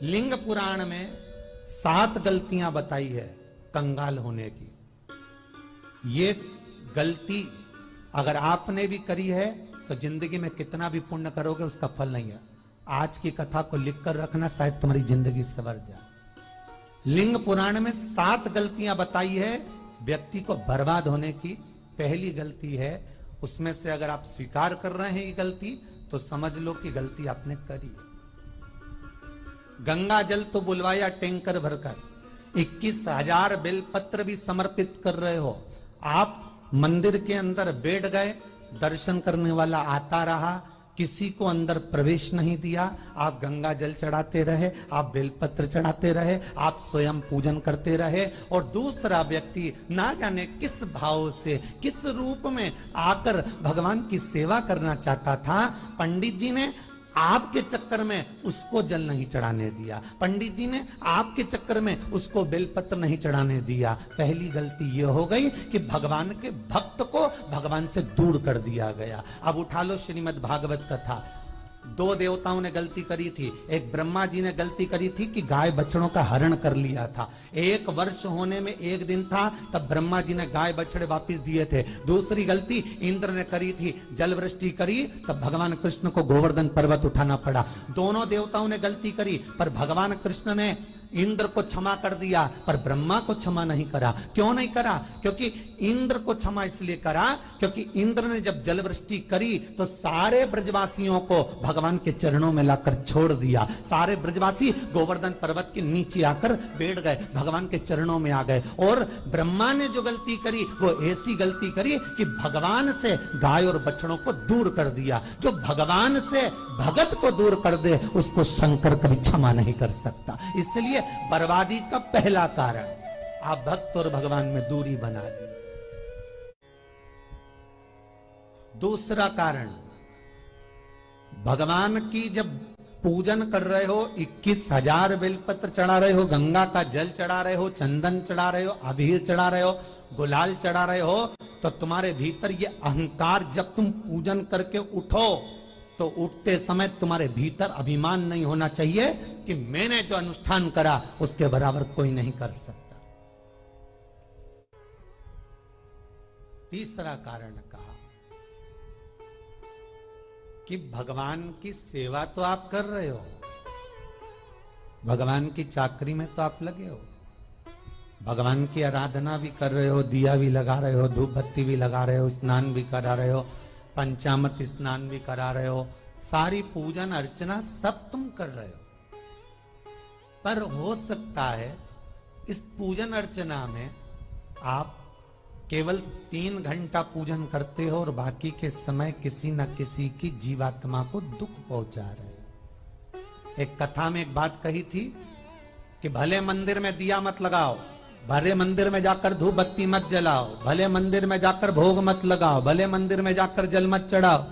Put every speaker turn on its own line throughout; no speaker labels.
लिंग पुराण में 7 गलतियां बताई है कंगाल होने की। ये गलती अगर आपने भी करी है तो जिंदगी में कितना भी पुण्य करोगे उसका फल नहीं है। आज की कथा को लिखकर रखना, शायद तुम्हारी जिंदगी संवर जाए। लिंग पुराण में 7 गलतियां बताई है व्यक्ति को बर्बाद होने की। पहली गलती है, उसमें से अगर आप स्वीकार कर रहे हैं ये गलती तो समझ लो कि गलती आपने करी है। गंगा जल तो बुलवाया टैंकर भरकर, 21,000 बेलपत्र भी समर्पित कर रहे हो। आप मंदिर के अंदर बैठ गए, दर्शन करने वाला आता रहा, किसी को अंदर प्रवेश नहीं दिया। आप गंगा जल चढ़ाते रहे, आप बेलपत्र चढ़ाते रहे, आप स्वयं पूजन करते रहे, और दूसरा व्यक्ति ना जाने किस भाव से, किस रूप में आकर भगवान की सेवा करना चाहता था। पंडित जी ने आपके चक्कर में उसको जल नहीं चढ़ाने दिया, पंडित जी ने आपके चक्कर में उसको बेलपत्र नहीं चढ़ाने दिया। पहली गलती यह हो गई कि भगवान के भक्त को भगवान से दूर कर दिया गया। अब उठा लो श्रीमद् भागवत कथा। 2 देवताओं ने गलती करी थी। एक ब्रह्मा जी ने गलती करी थी कि गाय बछड़ों का हरण कर लिया था। 1 वर्ष होने में 1 दिन था, तब ब्रह्मा जी ने गाय बछड़े वापस दिए थे। दूसरी गलती इंद्र ने करी थी, जल वृष्टि करी, तब भगवान कृष्ण को गोवर्धन पर्वत उठाना पड़ा। दोनों देवताओं ने गलती करी, पर भगवान कृष्ण ने इंद्र को क्षमा कर दिया, पर ब्रह्मा को क्षमा नहीं करा। क्यों नहीं करा? क्योंकि इंद्र को क्षमा इसलिए करा क्योंकि इंद्र ने जब जलवृष्टि करी तो सारे ब्रजवासियों को भगवान के चरणों में लाकर छोड़ दिया। सारे ब्रजवासी गोवर्धन पर्वत के नीचे आकर बैठ गए, भगवान के चरणों में आ गए। और ब्रह्मा ने जो गलती करी वो ऐसी गलती करी कि भगवान से गाय और बछड़ों को दूर कर दिया। जो भगवान से भगत को दूर कर दे उसको शंकर कभी क्षमा नहीं कर सकता। इसलिए बर्बादी का पहला कारण आप भक्त और भगवान में दूरी बना दी। दूसरा कारण, भगवान की जब पूजन कर रहे हो, 21,000 बेलपत्र चढ़ा रहे हो, गंगा का जल चढ़ा रहे हो, चंदन चढ़ा रहे हो, अबीर चढ़ा रहे हो, गुलाल चढ़ा रहे हो, तो तुम्हारे भीतर ये अहंकार, जब तुम पूजन करके उठो तो उठते समय तुम्हारे भीतर अभिमान नहीं होना चाहिए कि मैंने जो अनुष्ठान करा उसके बराबर कोई नहीं कर सकता। तीसरा कारण कहा कि भगवान की सेवा तो आप कर रहे हो, भगवान की चाकरी में तो आप लगे हो, भगवान की आराधना भी कर रहे हो, दिया भी लगा रहे हो, धूप बत्ती भी लगा रहे हो, स्नान भी करा रहे हो, पंचामृत स्नान भी करा रहे हो, सारी पूजन अर्चना सब तुम कर रहे हो। पर हो सकता है इस पूजन अर्चना में आप केवल 3 घंटा पूजन करते हो और बाकी के समय किसी न किसी की जीवात्मा को दुख पहुंचा रहे हो। एक कथा में एक बात कही थी कि भले मंदिर में दिया मत लगाओ, भले मंदिर में जाकर धूप बत्ती मत जलाओ, भले मंदिर में जाकर भोग मत लगाओ, भले मंदिर में जाकर जल मत चढ़ाओ,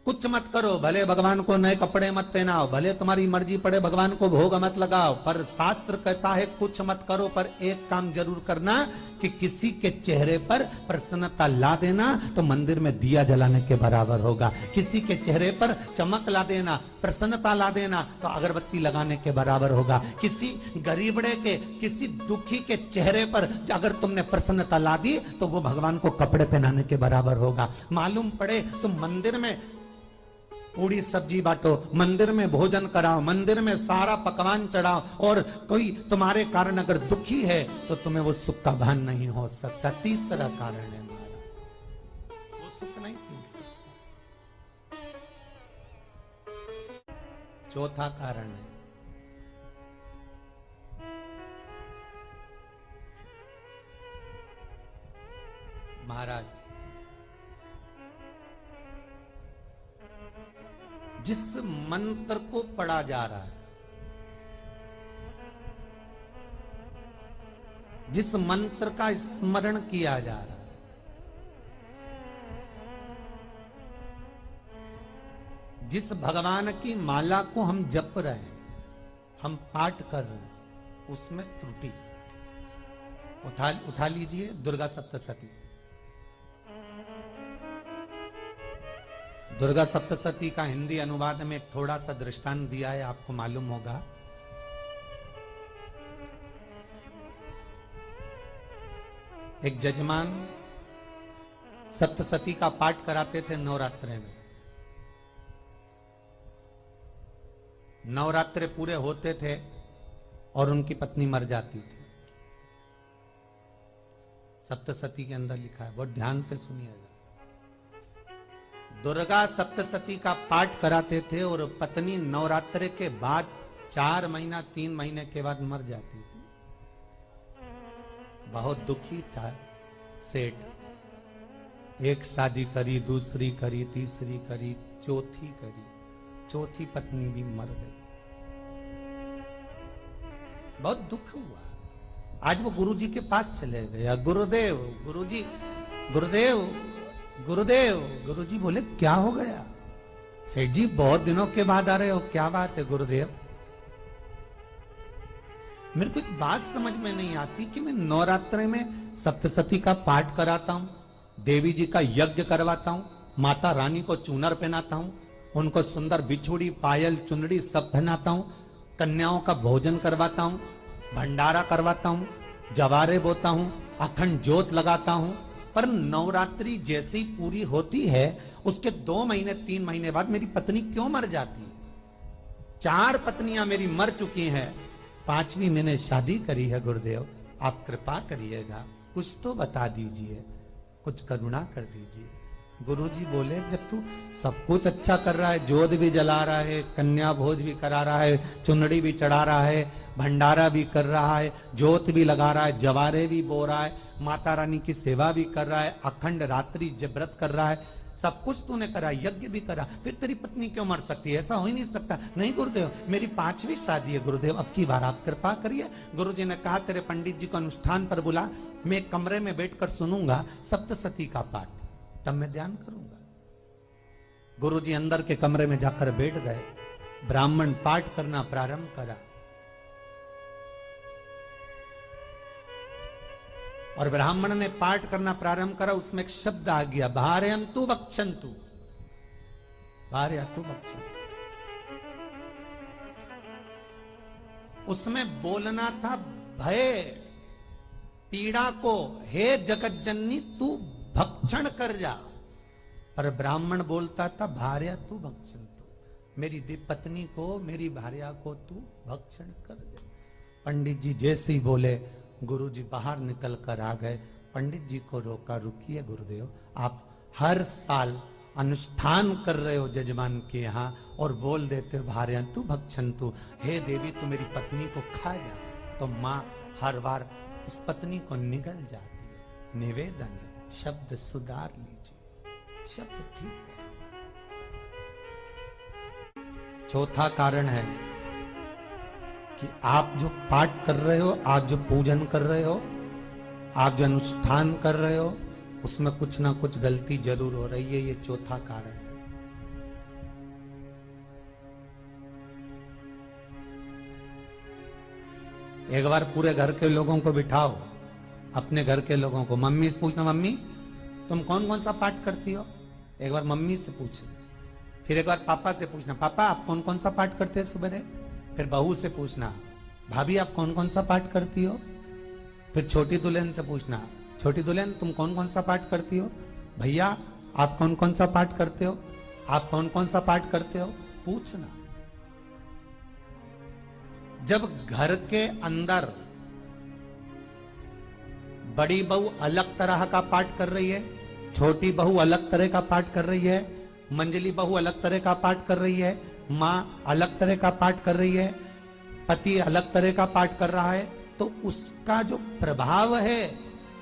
कुछ मत करो, भले भगवान को नए कपड़े मत पहनाओ, भले तुम्हारी मर्जी पड़े भगवान को भोग मत लगाओ, पर शास्त्र कहता है कुछ मत करो, पर एक काम जरूर करना कि किसी के चेहरे पर प्रसन्नता ला देना तो मंदिर में दिया जलाने के बराबर होगा। किसी के चेहरे पर चमक ला देना, प्रसन्नता ला देना तो अगरबत्ती लगाने के बराबर होगा। किसी गरीबड़े के, किसी दुखी के चेहरे पर अगर तुमने प्रसन्नता ला दी तो वो भगवान को कपड़े पहनाने के बराबर होगा। मालूम पड़े तुम मंदिर में पूरी सब्जी बांटो, मंदिर में भोजन कराओ, मंदिर में सारा पकवान चढ़ाओ, और कोई तुम्हारे कारण अगर दुखी है तो तुम्हें वो सुख का भान नहीं हो सकता। तीसरा कारण है हमारा, वो सुख नहीं मिल सकता। चौथा कारण है महाराज, जिस मंत्र को पढ़ा जा रहा है, जिस मंत्र का स्मरण किया जा रहा है, जिस भगवान की माला को हम जप रहे हैं, हम पाठ कर रहे हैं, उसमें त्रुटि। उठा लीजिए दुर्गा सप्तशती। दुर्गा सप्तशती का हिंदी अनुवाद में एक थोड़ा सा दृष्टांत दिया है, आपको मालूम होगा। एक जजमान सप्तशती का पाठ कराते थे नवरात्रे में। नवरात्रे पूरे होते थे और उनकी पत्नी मर जाती थी। सप्तशती के अंदर लिखा है, बहुत ध्यान से सुनिएगा। दुर्गा सप्तशती का पाठ कराते थे और पत्नी नवरात्रे के बाद 4 महीना 3 महीने के बाद मर जाती थी। बहुत दुखी था सेठ। एक शादी करी, दूसरी करी, तीसरी करी, चौथी करी, चौथी पत्नी भी मर गई। बहुत दुख हुआ। आज वो गुरुजी के पास चले गया, गुरुदेव, गुरुजी, गुरुदेव, गुरुदेव। गुरुजी बोले क्या हो गया? सेठ जी बहुत दिनों के बाद आ रहे हो, क्या बात है गुरुदेव? मेरे को एक बात समझ में नहीं आती कि मैं नवरात्रे में सप्तशती का पाठ कराता हूं, देवी जी का यज्ञ करवाता हूं, माता रानी को चूनर पहनाता हूं, उनको सुंदर बिछुड़ी, पायल, चुनड़ी सब पहनाता हूं, कन्याओं का भोजन करवाता हूं, भंडारा करवाता हूं, जवारे बोता हूं, अखंड ज्योत लगाता हूं, पर नवरात्रि जैसी पूरी होती है उसके 2 महीने 3 महीने बाद मेरी पत्नी क्यों मर जाती है? 4 पत्नियां मेरी मर चुकी हैं, 5वीं मैंने शादी करी है। गुरुदेव आप कृपा करिएगा, कुछ तो बता दीजिए, कुछ करुणा कर दीजिए। गुरुजी बोले जब तू सब कुछ अच्छा कर रहा है, ज्योत भी जला रहा है, कन्या भोज भी करा रहा है, चुनड़ी भी चढ़ा रहा है, भंडारा भी कर रहा है, ज्योत भी लगा रहा है, जवारे भी बो रहा है, माता रानी की सेवा भी कर रहा है, अखंड रात्रि व्रत कर रहा है, सब कुछ तूने करा, यज्ञ भी करा, फिर तेरी पत्नी क्यों मर सकती है? ऐसा हो ही नहीं सकता। नहीं गुरुदेव, मेरी 5वीं शादी है गुरुदेव, अब की बार आप कृपा करिए। गुरुजी ने कहा तेरे पंडित जी को अनुष्ठान पर बुला, मैं कमरे में बैठकर सुनूंगा सप्तशती का पाठ, तब मैं ध्यान करूंगा। गुरुजी अंदर के कमरे में जाकर बैठ गए, ब्राह्मण पाठ करना प्रारंभ करा और ब्राह्मण ने पाठ करना प्रारंभ करा। उसमें एक शब्द आ गया, भार्यन्तु भक्षन्तु, भार्यन्तु भक्षन्तु। उसमें बोलना था भय पीड़ा को, हे जगत जननी तू भक्षण कर जा, पर ब्राह्मण बोलता था भार्यन्तु भक्षन्तु, मेरी पत्नी को, मेरी भार्या को तू भक्षण कर दे। पंडित जी जैसे ही बोले गुरुजी बाहर निकल कर आ गए। पंडित जी को रोका, रुकिए गुरुदेव, आप हर साल अनुष्ठान कर रहे हो जजमान के यहाँ और बोल देते हो भार्यन्तु भक्षन्तु, हे देवी तू मेरी पत्नी को खा जा, तो माँ हर बार उस पत्नी को निगल जाती है। निवेदन है, शब्द सुधार लीजिए, शब्द ठीक है। चौथा कारण है कि आप जो पाठ कर रहे हो, आप जो पूजन कर रहे हो, आप जो अनुष्ठान कर रहे हो, उसमें कुछ ना कुछ गलती जरूर हो रही है। ये चौथा कारण है। एक बार पूरे घर के लोगों को बिठाओ, अपने घर के लोगों को, मम्मी से पूछना मम्मी तुम कौन कौन सा पाठ करती हो? एक बार मम्मी से पूछना, फिर एक बार पापा से पूछना, पापा आप कौन कौन सा पाठ करते हैं सुबह? फिर बहू से पूछना, भाभी आप कौन कौन सा पाठ करती हो? फिर छोटी दुल्हन से पूछना, छोटी दुल्हन तुम कौन कौन सा पाठ करती हो? भैया आप कौन कौन सा पाठ करते हो? आप कौन कौन सा पाठ करते हो? पूछना। जब घर के अंदर बड़ी बहू अलग तरह का पाठ कर रही है, छोटी बहू अलग तरह का पाठ कर रही है, मंजली बहू अलग तरह का पाठ कर रही है, माँ अलग तरह का पाठ कर रही है, पति अलग तरह का पाठ कर रहा है, तो उसका जो प्रभाव है,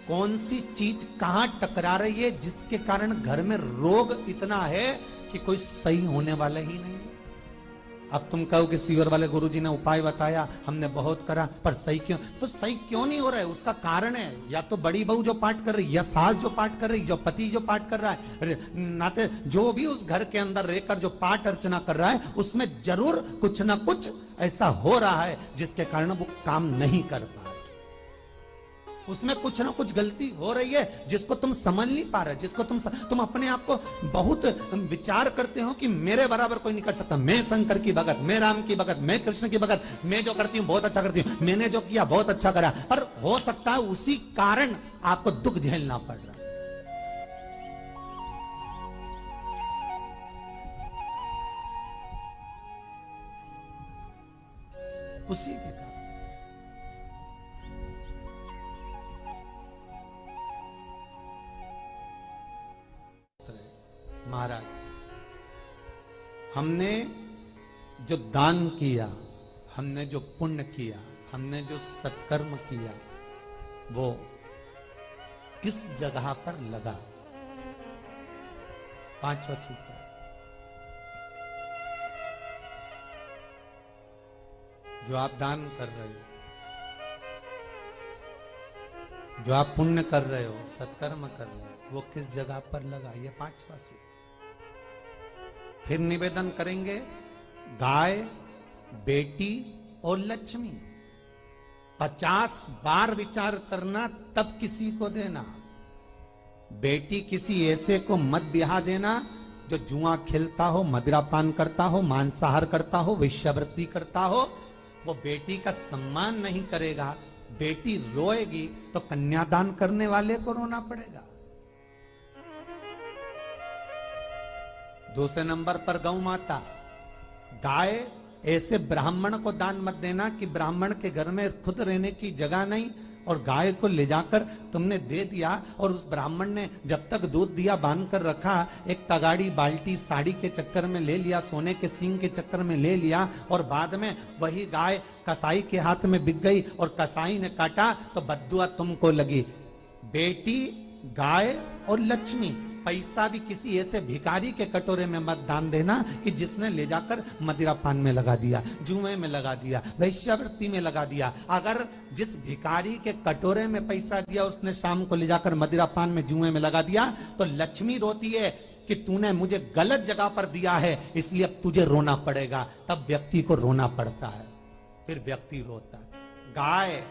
कौन सी चीज कहां टकरा रही है, जिसके कारण घर में रोग इतना है कि कोई सही होने वाला ही नहीं है। अब तुम कहो कि सीवर वाले गुरुजी ने उपाय बताया, हमने बहुत करा, पर सही क्यों? तो सही क्यों नहीं हो रहा है? उसका कारण है या तो बड़ी बहू जो पाठ कर रही, या सास जो पाठ कर रही, जो पति जो पाठ कर रहा है, नाते जो भी उस घर के अंदर रहकर जो पाठ अर्चना कर रहा है, उसमें जरूर कुछ ना कुछ ऐसा हो रहा है जिसके कारण वो काम नहीं कर पा रहे। उसमें कुछ ना कुछ गलती हो रही है जिसको तुम समझ नहीं पा रहे, जिसको तुम अपने आप को बहुत विचार करते हो कि मेरे बराबर कोई नहीं कर सकता, मैं शंकर की भगत, मैं राम की भगत, मैं कृष्ण की भगत, मैं जो करती हूँ बहुत अच्छा करती हूँ, मैंने जो किया बहुत अच्छा करा। पर हो सकता है उसी कारण आपको दुख झेलना पड़ रहा है, उसी के कारण। महाराज, हमने जो दान किया, हमने जो पुण्य किया, हमने जो सत्कर्म किया, वो किस जगह पर लगा? पांचवा सूत्र, जो आप दान कर रहे हो, जो आप पुण्य कर रहे हो, सत्कर्म कर रहे हो, वो किस जगह पर लगा? ये पांचवा सूत्र। फिर निवेदन करेंगे, गाय, बेटी और लक्ष्मी 50 बार विचार करना, तब किसी को देना। बेटी किसी ऐसे को मत ब्याह देना जो जुआ खेलता हो, मदिरापान करता हो, मांसाहार करता हो, वेश्यावृत्ति करता हो। वो बेटी का सम्मान नहीं करेगा। बेटी रोएगी तो कन्यादान करने वाले को रोना पड़ेगा। दूसरे नंबर पर गौ माता, गाय ऐसे ब्राह्मण को दान मत देना कि ब्राह्मण के घर में खुद रहने की जगह नहीं और गाय को ले जाकर तुमने दे दिया और उस ब्राह्मण ने जब तक दूध दिया बांध कर रखा, एक तगाड़ी बाल्टी साड़ी के चक्कर में ले लिया, सोने के सींग के चक्कर में ले लिया और बाद में वही गाय कसाई के हाथ में बिक गई और कसाई ने काटा तो बद्दुआ तुमको लगी। बेटी, गाय और लक्ष्मी, पैसा भी किसी ऐसे भिखारी के कटोरे में मत दान देना कि जिसने ले जाकर मदिरा पान में लगा दिया, जुए में लगा दिया, वेश्यावृत्ति में लगा दिया। अगर जिस भिखारी के कटोरे में पैसा दिया उसने शाम को ले जाकर मदिरा पान में, जुए में लगा दिया, तो लक्ष्मी रोती है कि तूने मुझे गलत जगह पर दिया है, इसलिए अब तुझे रोना पड़ेगा। तब व्यक्ति को रोना पड़ता है, फिर व्यक्ति रोता है। गाय,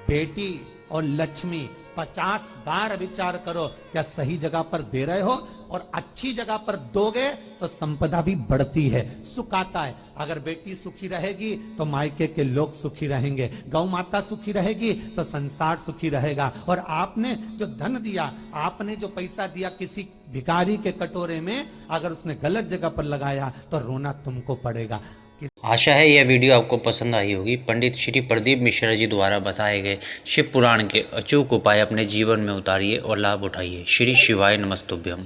बेटी और लक्ष्मी 50 बार विचार करो, क्या सही जगह पर दे रहे हो? और अच्छी जगह पर दोगे तो संपदा भी बढ़ती है, सुख आता है। अगर बेटी सुखी रहेगी तो मायके के लोग सुखी रहेंगे, गौ माता सुखी रहेगी तो संसार सुखी रहेगा। और आपने जो धन दिया, आपने जो पैसा दिया किसी भिखारी के कटोरे में, अगर उसने गलत जगह पर लगाया तो रोना तुमको पड़ेगा।
आशा है यह वीडियो आपको पसंद आई होगी। पंडित श्री प्रदीप मिश्रा जी द्वारा बताए गए शिव पुराण के अचूक उपाय अपने जीवन में उतारिए और लाभ उठाइए। श्री शिवाय नमस्तुभ्यम।